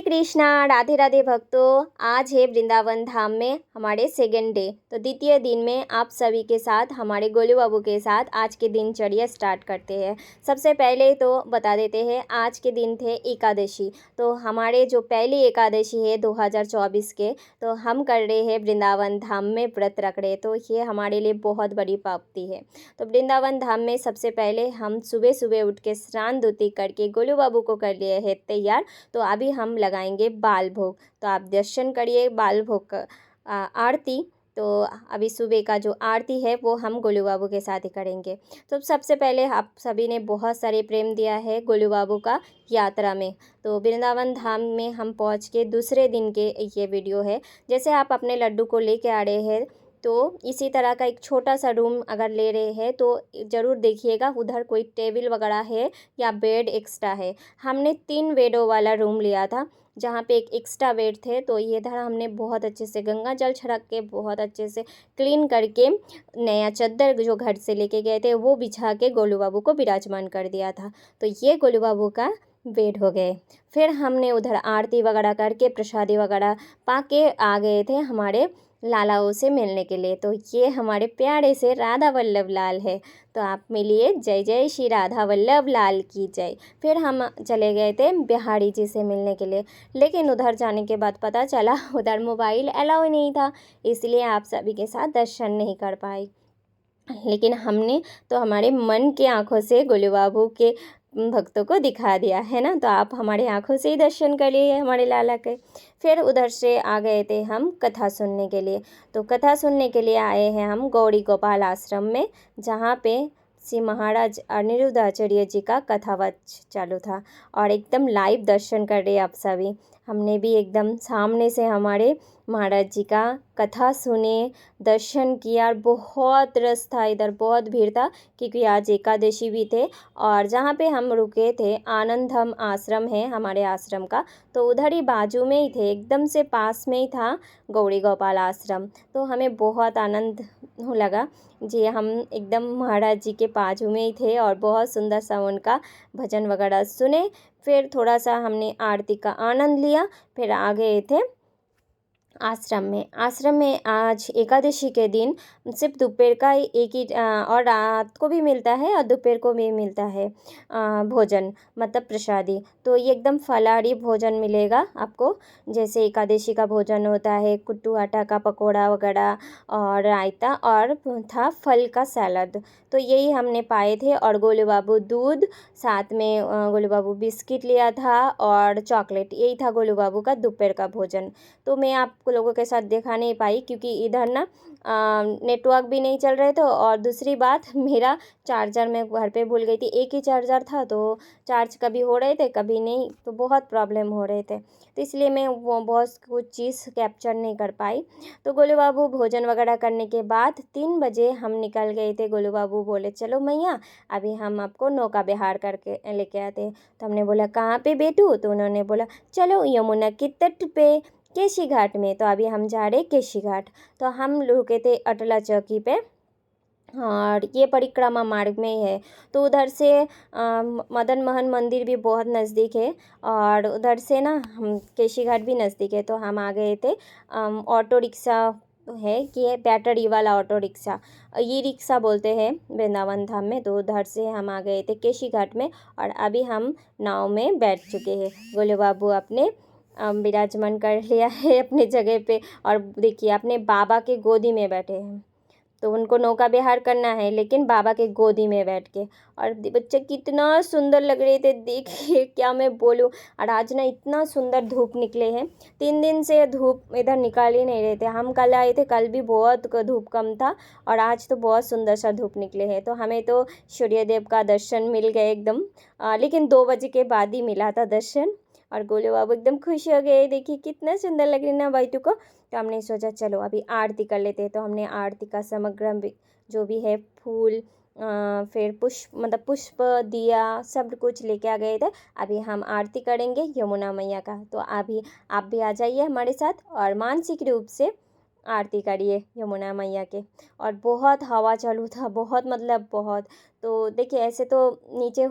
कृष्णा, राधे राधे भक्तों। आज है वृंदावन धाम में हमारे सेकंड डे, तो द्वितीय दिन में आप सभी के साथ हमारे गोलू बाबू के साथ आज के दिनचर्या स्टार्ट करते हैं। सबसे पहले तो बता देते हैं आज के दिन थे एकादशी। तो हमारे जो पहली एकादशी है 2024 के, तो हम कर रहे हैं वृंदावन धाम में व्रत रख रहे हैं। तो ये हमारे लिए बहुत बड़ी प्राप्ति है। तो वृंदावन धाम में सबसे पहले हम सुबह सुबह उठ के स्नान धोती करके गोलू बाबू को कर लिए हैं तैयार। तो अभी हम लगाएंगे बाल भोग। तो आप दर्शन करिए बाल भोग का आरती। तो अभी सुबह का जो आरती है वो हम गोलू बाबू के साथ ही करेंगे। तो सबसे पहले आप सभी ने बहुत सारे प्रेम दिया है गोलू बाबू का यात्रा में। तो वृंदावन धाम में हम पहुंच के दूसरे दिन के ये वीडियो है। जैसे आप अपने लड्डू को लेके आ रहे हैं, तो इसी तरह का एक छोटा सा रूम अगर ले रहे हैं तो ज़रूर देखिएगा उधर कोई टेबल वगैरह है या बेड एक्स्ट्रा है। हमने 3 बेडों वाला रूम लिया था जहाँ पे एक एक्स्ट्रा बेड थे। तो ये इधर हमने बहुत अच्छे से गंगा जल छिड़क के बहुत अच्छे से क्लीन करके नया चादर जो घर से लेके गए थे वो बिछा के गोलू बाबू को विराजमान कर दिया था। तो ये गोलू बाबू का बेड हो गए। फिर हमने उधर आरती वगैरह करके प्रसादी वगैरह पा के आ गए थे हमारे लालाओं से मिलने के लिए। तो ये हमारे प्यारे से राधा वल्लभ लाल है। तो आप मिलिए, जय जय श्री राधा वल्लभ लाल की जय। फिर हम चले गए थे बिहारी जी से मिलने के लिए, लेकिन उधर जाने के बाद पता चला उधर मोबाइल अलाउ नहीं था, इसलिए आप सभी के साथ दर्शन नहीं कर पाई। लेकिन हमने तो हमारे मन की आंखों से गोलू बाबू के भक्तों को दिखा दिया है ना। तो आप हमारे आंखों से ही दर्शन कर लिए हमारे लाला के। फिर उधर से आ गए थे हम कथा सुनने के लिए। तो कथा सुनने के लिए आए हैं हम गौरी गोपाल आश्रम में, जहाँ पे श्री महाराज अनिरुद्धाचार्य जी का कथावाच चालू था और एकदम लाइव दर्शन कर रहे आप सभी। हमने भी एकदम सामने से हमारे महाराज जी का कथा सुने, दर्शन किया। बहुत रस था इधर, बहुत भीड़ था क्योंकि आज एकादशी भी थे। और जहाँ पे हम रुके थे आनंदधाम आश्रम है हमारे आश्रम का, तो उधर ही बाजू में ही थे, एकदम से पास में ही था गौरी गोपाल आश्रम। तो हमें बहुत आनंद लगा जी, हम एकदम महाराज जी के बाजू में ही थे और बहुत सुंदर सा उनका भजन वगैरह सुने। फिर थोड़ा सा हमने आरती का आनंद लिया, फिर आ गए थे आश्रम में आज एकादशी के दिन सिर्फ दोपहर का ही एक ही और रात को भी मिलता है और दोपहर को भी मिलता है भोजन, मतलब प्रसादी। तो ये एकदम फलाहारी भोजन मिलेगा आपको, जैसे एकादशी का भोजन होता है कुट्टू आटा का पकोड़ा वगैरह और रायता और था फल का सैलड। तो यही हमने पाए थे। और गोलू बाबू दूध, साथ में गोलू बाबू बिस्किट लिया था और चॉकलेट, यही था गोलू बाबू का दोपहर का भोजन। तो मैं आप लोगों के साथ दिखा नहीं पाई क्योंकि इधर ना नेटवर्क भी नहीं चल रहे थे। और दूसरी बात, मेरा चार्जर मैं घर पे भूल गई थी। एक ही चार्जर था तो चार्ज कभी हो रहे थे कभी नहीं, तो बहुत प्रॉब्लम हो रहे थे। तो इसलिए मैं वो बहुत कुछ चीज़ कैप्चर नहीं कर पाई। तो गोलू बाबू भोजन वगैरह करने के बाद 3 बजे हम निकल गए थे। गोलू बाबू बोले चलो मैया अभी हम आपको नौका विहार करके लेके आते। तो हमने बोला कहाँ पे बैठूँ? तो उन्होंने बोला चलो यमुना के तट पे केशी घाट में। तो अभी हम जा रहे केशी घाट। तो हम रुके थे अटला चौकी पे और ये परिक्रमा मार्ग में ही है। तो उधर से मदन मोहन मंदिर भी बहुत नज़दीक है और उधर से ना हम केशी घाट भी नज़दीक है। तो हम आ गए थे ऑटो रिक्शा है कि है बैटरी वाला ऑटो रिक्शा, ये रिक्शा बोलते हैं वृंदावन धाम में। तो उधर से हम आ गए थे केशी घाट में और अभी हम नाव में बैठ चुके हैं। गोलू बाबू अपने विराजमान कर लिया है अपनी जगह पे और देखिए अपने बाबा के गोदी में बैठे हैं। तो उनको नौका विहार करना है लेकिन बाबा के गोदी में बैठ के। और बच्चे कितना सुंदर लग रहे थे, देखिए क्या मैं बोलूँ। और आज ना इतना सुंदर धूप निकले हैं, 3 दिन से धूप इधर निकाल ही नहीं रहे थे। हम कल आए थे, कल भी बहुत धूप कम था और आज तो बहुत सुंदर सा धूप निकले हैं। तो हमें तो सूर्यदेव का दर्शन मिल गए एकदम, लेकिन 2 बजे के बाद ही मिला था दर्शन। और गोलू बाबू एकदम खुश हो गए, देखिए कितना सुंदर लग रही ना बैठू को। तो हमने सोचा चलो अभी आरती कर लेते हैं। तो हमने आरती का समग्र जो भी है फूल फिर पुष्प दिया सब कुछ लेके आ गए थे। अभी हम आरती करेंगे यमुना मैया का। तो अभी आप भी आ जाइए हमारे साथ और मानसिक रूप से आरती करिए यमुना मैया के। और बहुत हवा चालू था, बहुत मतलब बहुत। तो देखिए ऐसे तो नीचे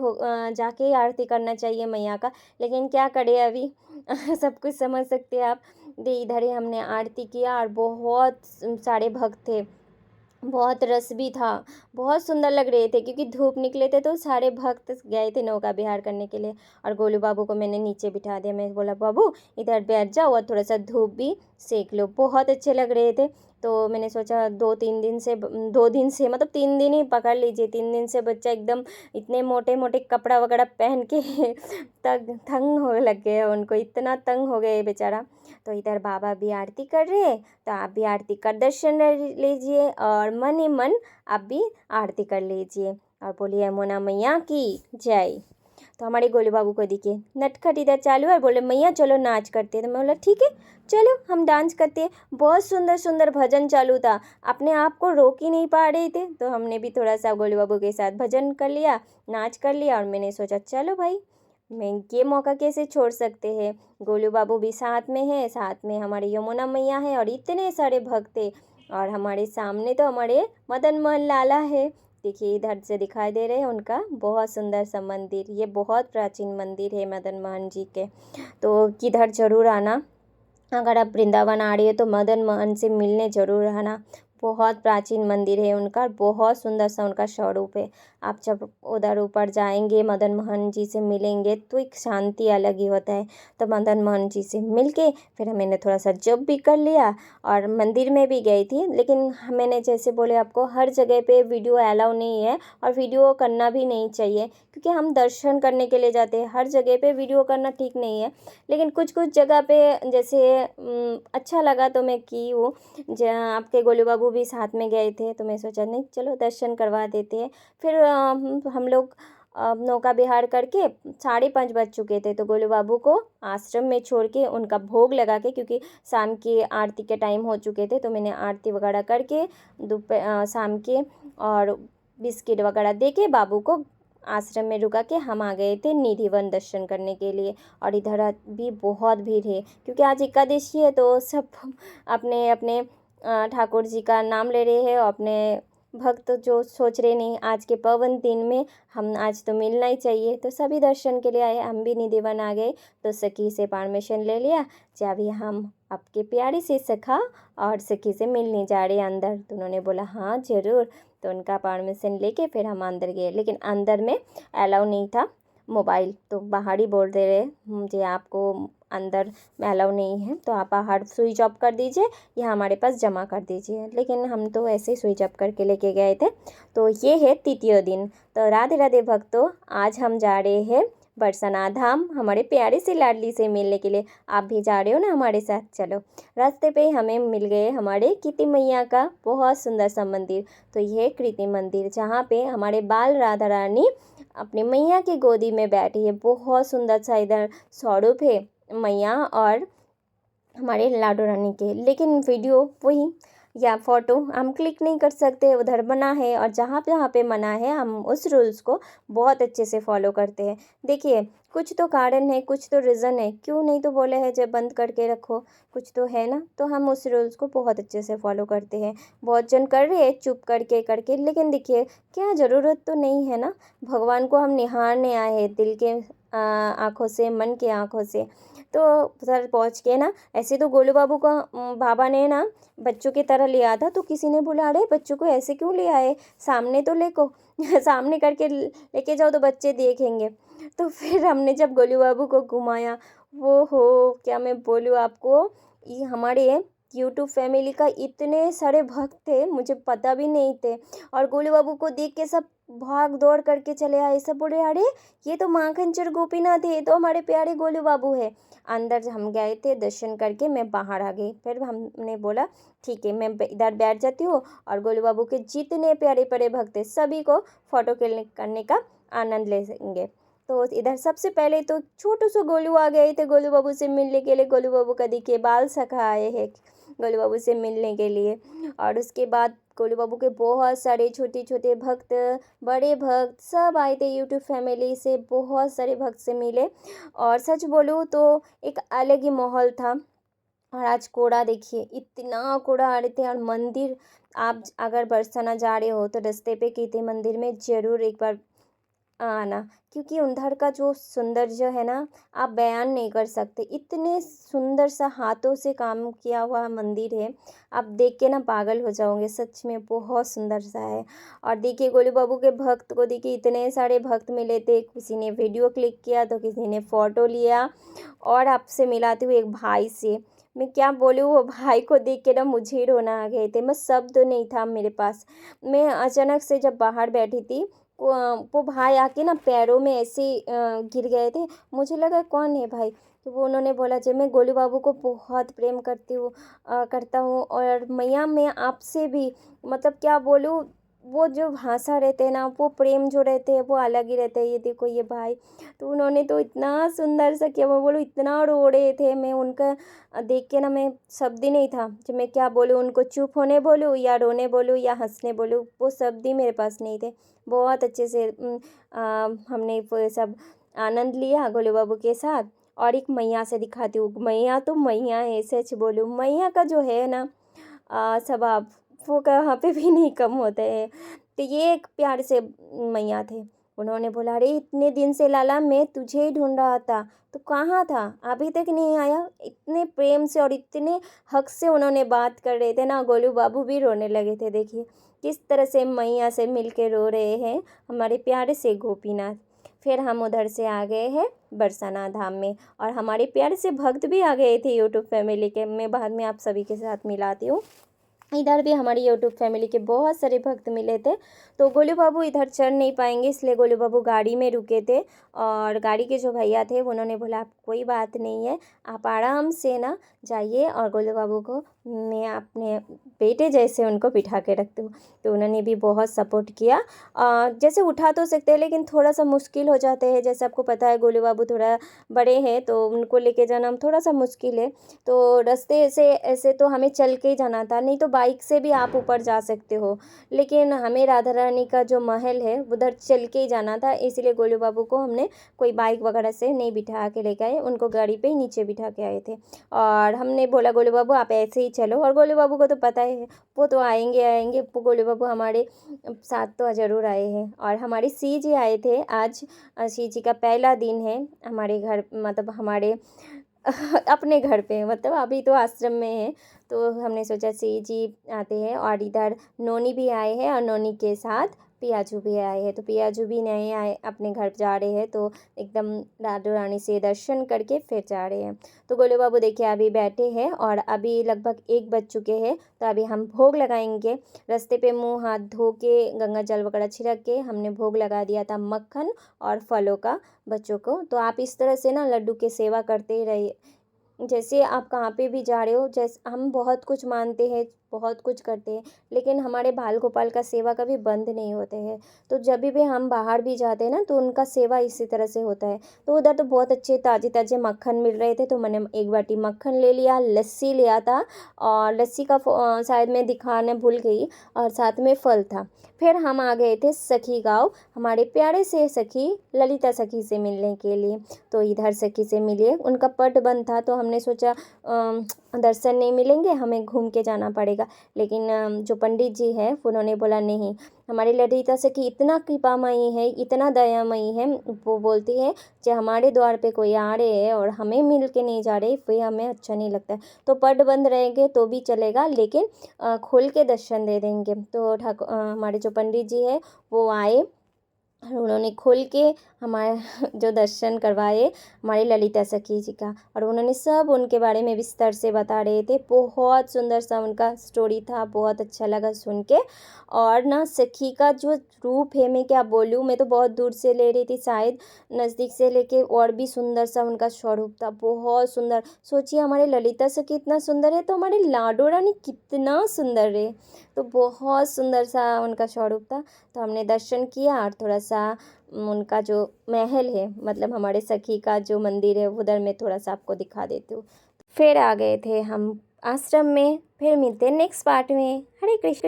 जाके ही आरती करना चाहिए मैया का, लेकिन क्या करें अभी सब कुछ समझ सकते हैं आप। इधर ही हमने आरती किया और बहुत सारे भक्त थे, बहुत रस भी था, बहुत सुंदर लग रहे थे क्योंकि धूप निकले थे तो सारे भक्त गए थे नौका विहार करने के लिए। और गोलू बाबू को मैंने नीचे बिठा दिया, मैं बोला बाबू इधर बैठ जाओ और थोड़ा सा धूप भी सेक लो। बहुत अच्छे लग रहे थे। तो मैंने सोचा 2 दिन से मतलब 3 दिन ही पकड़ लीजिए, 3 दिन से बच्चा एकदम इतने मोटे मोटे कपड़ा वगैरह पहन के तंग हो लग गए, उनको इतना तंग हो गए बेचारा। तो इधर बाबा भी आरती कर रहे हैं, तो आप भी आरती कर दर्शन लीजिए और मन ही मन आप भी आरती कर लीजिए और बोलिए यमुना मैया की जय। तो हमारे गोलू बाबू को देखिए नटखट इधर चालू है और बोले मैया चलो नाच करते हैं। तो मैं बोला ठीक है चलो हम डांस करते हैं। बहुत सुंदर सुंदर भजन चालू था, अपने आप को रोक ही नहीं पा रहे थे। तो हमने भी थोड़ा सा गोलू बाबू के साथ भजन कर लिया, नाच कर लिया। और मैंने सोचा चलो भाई मैं ये मौका कैसे छोड़ सकते हैं। गोलू बाबू भी साथ में है, साथ में हमारी यमुना मैया है और इतने सारे भक्त हैं। और हमारे सामने तो हमारे मदन मोहन लाला है, देखिए इधर से दिखाई दे रहे हैं उनका बहुत सुंदर सा मंदिर। ये बहुत प्राचीन मंदिर है मदन मोहन जी के। तो किधर ज़रूर आना, अगर आप वृंदावन आ रही है तो मदन मोहन से मिलने ज़रूर आना। बहुत प्राचीन मंदिर है उनका, बहुत सुंदर सा उनका स्वरूप है। आप जब उधर ऊपर जाएंगे मदन मोहन जी से मिलेंगे तो एक शांति अलग ही होता है। तो मदन मोहन जी से मिल के फिर मैंने थोड़ा सा जप भी कर लिया और मंदिर में भी गई थी। लेकिन मैंने जैसे बोले आपको हर जगह पे वीडियो अलाउ नहीं है और वीडियो करना भी नहीं चाहिए, क्योंकि हम दर्शन करने के लिए जाते हैं। हर जगह पे वीडियो करना ठीक नहीं है, लेकिन कुछ कुछ जगह पे जैसे अच्छा लगा तो मैं की हूँ। जहाँ आपके गोलू बाबू भी साथ में गए थे तो मैं सोचा नहीं चलो दर्शन करवा देते हैं। फिर हम लोग नौका विहार करके 5:30 बज चुके थे। तो गोलू बाबू को आश्रम में छोड़ के उनका भोग लगा के, क्योंकि शाम की आरती के टाइम हो चुके थे, तो मैंने आरती वगैरह करके शाम के और बिस्किट वगैरह दे के बाबू को आश्रम में रुका के हम आ गए थे निधिवन दर्शन करने के लिए। और इधर भी बहुत भीड़ है क्योंकि आज एकादशी है, तो सब अपने अपने ठाकुर जी का नाम ले रहे हैं और अपने भक्त जो सोच रहे नहीं आज के पावन दिन में हम आज तो मिलना ही चाहिए, तो सभी दर्शन के लिए आए। हम भी निधिवन आ गए तो सखी से परमिशन ले लिया कि अभी हम आपके प्यारी से सखा और सखी से मिलने जा रहे हैं अंदर। तो उन्होंने बोला हाँ ज़रूर। तो उनका परमिशन लेके फिर हम अंदर गए, लेकिन अंदर में अलाउ नहीं था मोबाइल। तो बाहर ही बोल दे रहे मुझे आपको अंदर में अलाउ नहीं है, तो आप बाहर स्विच ऑफ कर दीजिए या हमारे पास जमा कर दीजिए। लेकिन हम तो ऐसे ही स्विच ऑफ करके लेके गए थे। तो ये है तृतीय दिन। तो राधे राधे भक्तों, आज हम जा रहे हैं बरसाना धाम हमारे प्यारे से लाडली से मिलने के लिए। आप भी जा रहे हो ना हमारे साथ, चलो। रास्ते पे हमें मिल गए हमारे कीर्ति मैया का बहुत सुंदर सा मंदिर। तो ये कीर्ति मंदिर जहाँ पे हमारे बाल राधा रानी अपनी मैया की गोदी में बैठी है। बहुत सुंदर सा इधर स्वरूप है मैया और हमारे लाडो रानी के। लेकिन वीडियो वही या फ़ोटो हम क्लिक नहीं कर सकते, उधर मना है। और जहाँ पे मना है हम उस रूल्स को बहुत अच्छे से फॉलो करते हैं। देखिए कुछ तो कारण है, कुछ तो रीज़न है, क्यों नहीं तो बोले हैं जब बंद करके रखो, कुछ तो है ना। तो हम उस रूल्स को बहुत अच्छे से फॉलो करते हैं। बहुत जन कर रहे हैं चुप करके, लेकिन देखिए क्या ज़रूरत तो नहीं है ना। भगवान को हम निहारने आए हैं दिल के आँखों से, मन के आँखों से। तो उधर पहुँच के ना, ऐसे तो गोलू बाबू का बाबा ने ना बच्चों की तरह लिया था, तो किसी ने बोला अरे बच्चों को ऐसे क्यों ले आए, सामने तो लेको सामने करके लेके जाओ तो बच्चे देखेंगे। तो फिर हमने जब गोलू बाबू को घुमाया, वो हो क्या मैं बोलूँ आपको, ये हमारे यूट्यूब फैमिली का इतने सारे भक्त थे मुझे पता भी नहीं थे। और गोलू बाबू को देख के सब भाग दौड़ करके चले आए, सब बोले अरे ये तो माखनचोर गोपीनाथ है, ये तो हमारे प्यारे गोलू बाबू है। अंदर हम गए थे दर्शन करके, मैं बाहर आ गई। फिर हमने बोला ठीक है मैं इधर बैठ जाती हूँ और गोलू बाबू के जितने प्यारे प्यारे भक्त हैं सभी को फ़ोटो क्लिक करने का आनंद लेंगे। तो इधर सबसे पहले तो छोटू सा गोलू आ गए थे गोलू बाबू से मिलने के लिए। गोलू बाबू का देखिए बाल सखा आए हैं गोलू बाबू से मिलने के लिए। और उसके बाद गोलू बाबू के बहुत सारे छोटे छोटे भक्त, बड़े भक्त सब आए थे यूट्यूब फैमिली से, बहुत सारे भक्त से मिले। और सच बोलूँ तो एक अलग ही माहौल था। और आज कोड़ा देखिए, इतना कोड़ा आ रहे थे। और मंदिर, आप अगर बरसाना जा रहे हो तो रास्ते पे कीर्ति मंदिर में ज़रूर एक बार आना, क्योंकि उधर का जो सौंदर्य है ना, आप बयान नहीं कर सकते। इतने सुंदर सा हाथों से काम किया हुआ मंदिर है, आप देख के ना पागल हो जाओगे। सच में बहुत सुंदर सा है। और देखिए गोलू बाबू के भक्त को देखिए, इतने सारे भक्त मिले थे। किसी ने वीडियो क्लिक किया तो किसी ने फ़ोटो लिया। और आपसे मिलाती हूँ एक भाई से, मैं क्या बोलूँ, वो भाई को देख के ना मुझे ही रोना आ गए थे। मैं शब्द नहीं था मेरे पास। मैं अचानक से जब बाहर बैठी थी, वो भाई आके ना पैरों में ऐसे गिर गए थे। मुझे लगा कौन है भाई, तो वो उन्होंने बोला जी मैं गोलू बाबू को बहुत प्रेम करता हूँ। और मैया मैं आपसे भी, मतलब क्या बोलूँ, वो जो भाषा रहते हैं ना, वो प्रेम जो रहते हैं वो अलग ही रहते हैं। ये देखो ये भाई, तो उन्होंने तो इतना सुंदर सा किया, मैं बोलूँ इतना रो रहे थे। मैं उनका देख के ना, मैं शब्द ही नहीं था कि मैं क्या बोलूँ, उनको चुप होने बोलूँ या रोने बोलूँ या हंसने बोलूँ, वो शब्द ही मेरे पास नहीं थे। बहुत अच्छे से हमने वो सब आनंद लिया गोलू बाबू के साथ। और एक मैया से दिखाती हूँ, मैया तो मैया है, सच बोलूँ मैया का जो है ना स्वभाव, वो कहाँ पे भी नहीं कम होते हैं। तो ये एक प्यार से मैया थे। उन्होंने बोला अरे इतने दिन से लाला मैं तुझे ही ढूंढ रहा था, तो कहाँ था, अभी तक नहीं आया। इतने प्रेम से और इतने हक से उन्होंने बात कर रहे थे ना, गोलू बाबू भी रोने लगे थे। देखिए किस तरह से मैया से मिल के रो रहे हैं हमारे प्यारे से गोपीनाथ। फिर हम उधर से आ गए हैं बरसाना धाम में, और हमारे प्यारे से भक्त भी आ गए थे यूट्यूब फैमिली के। मैं बाद में आप सभी के साथ मिलाती हूँ। इधर भी हमारी यूट्यूब फैमिली के बहुत सारे भक्त मिले थे। तो गोलू बाबू इधर चढ़ नहीं पाएंगे, इसलिए गोलू बाबू गाड़ी में रुके थे। और गाड़ी के जो भैया थे उन्होंने बोला कोई बात नहीं है, आप आराम से ना जाइए, और गोलू बाबू को मैं अपने बेटे जैसे उनको बिठा के रखती हूँ। तो उन्होंने भी बहुत सपोर्ट किया। जैसे उठा तो सकते हैं, लेकिन थोड़ा सा मुश्किल हो जाते हैं। जैसे आपको पता है गोलू बाबू थोड़ा बड़े हैं, तो उनको लेके जाना थोड़ा सा मुश्किल है। तो रास्ते से ऐसे तो हमें चल के ही जाना था, नहीं तो बाइक से भी आप ऊपर जा सकते हो। लेकिन हमें राधा रानी का जो महल है उधर चल के ही जाना था, इसलिए गोलू बाबू को हमने कोई बाइक वगैरह से नहीं बिठा के लेके आए, उनको गाड़ी पे ही नीचे बिठा के आए थे। और हमने बोला गोलू बाबू आप ऐसे ही चलो, और गोलू बाबू को तो पता है वो तो आएंगे आएंगे। गोलू बाबू हमारे साथ तो ज़रूर आए हैं। और हमारे सी जी आए थे आज, सी जी का पहला दिन है हमारे घर, मतलब हमारे अपने घर पे, मतलब अभी तो आश्रम में है। तो हमने सोचा सी जी आते हैं। और इधर नोनी भी आए हैं, और नोनी के साथ पियाजू भी आए हैं। तो पियाजू भी नहीं आए, अपने घर जा रहे हैं, तो एकदम राधो रानी से दर्शन करके फिर जा रहे हैं। तो गोलू बाबू देखिए अभी बैठे हैं, और अभी लगभग 1 बज चुके हैं। तो अभी हम भोग लगाएंगे। रास्ते पे मुंह हाथ धो के गंगा जल वगैरह छिड़क के हमने भोग लगा दिया था मक्खन और फलों का बच्चों को। तो आप इस तरह से ना लड्डू की सेवा करते ही रहिए। जैसे आप कहाँ पे भी जा रहे हो, जैसे हम बहुत कुछ मानते हैं, बहुत कुछ करते हैं, लेकिन हमारे बाल गोपाल का सेवा कभी बंद नहीं होते हैं। तो जब भी हम बाहर भी जाते हैं ना, तो उनका सेवा इसी तरह से होता है। तो उधर तो बहुत अच्छे ताज़े ताज़े मक्खन मिल रहे थे, तो मैंने 1 बाटी मक्खन ले लिया, लस्सी लिया था, और लस्सी का शायद मैं दिखाने भूल गई, और साथ में फल था। फिर हम आ गए थे सखी गाँव, हमारे प्यारे से सखी ललिता सखी से मिलने के लिए। तो इधर सखी से मिले, उनका पट बंद था, तो हमने सोचा दर्शन नहीं मिलेंगे, हमें घूम के जाना पड़ेगा। लेकिन जो पंडित जी हैं उन्होंने बोला नहीं, हमारी ललिता सखी इतना कृपामयी है, इतना दयामयी है, वो बोलती है कि हमारे द्वार पे कोई आ रहे हैं और हमें मिल के नहीं जा रहे, फिर हमें अच्छा नहीं लगता है। तो पट बंद रहेंगे तो भी चलेगा, लेकिन खोल के दर्शन दे देंगे। तो हमारे जो पंडित जी है वो आए, और उन्होंने खोल के हमारे जो दर्शन करवाए हमारी ललिता सखी जी का। और उन्होंने सब उनके बारे में विस्तार से बता रहे थे। बहुत सुंदर सा उनका स्टोरी था, बहुत अच्छा लगा सुन के। और ना सखी का जो रूप है, मैं क्या बोलूँ, मैं तो बहुत दूर से ले रही थी, शायद नज़दीक से लेके और भी सुंदर सा उनका स्वरूप था, बहुत सुंदर। सोचिए हमारे ललिता सखी इतना सुंदर है, तो हमारे लाडो रानी कितना सुंदर है। तो बहुत सुंदर सा उनका स्वरूप था। तो हमने दर्शन किया, और थोड़ा सा उनका जो महल है, मतलब हमारे सखी का जो मंदिर है, उधर मैं थोड़ा सा आपको दिखा देती हूँ। फिर आ गए थे हम आश्रम में। फिर मिलते हैं नेक्स्ट पार्ट में। हरे कृष्ण।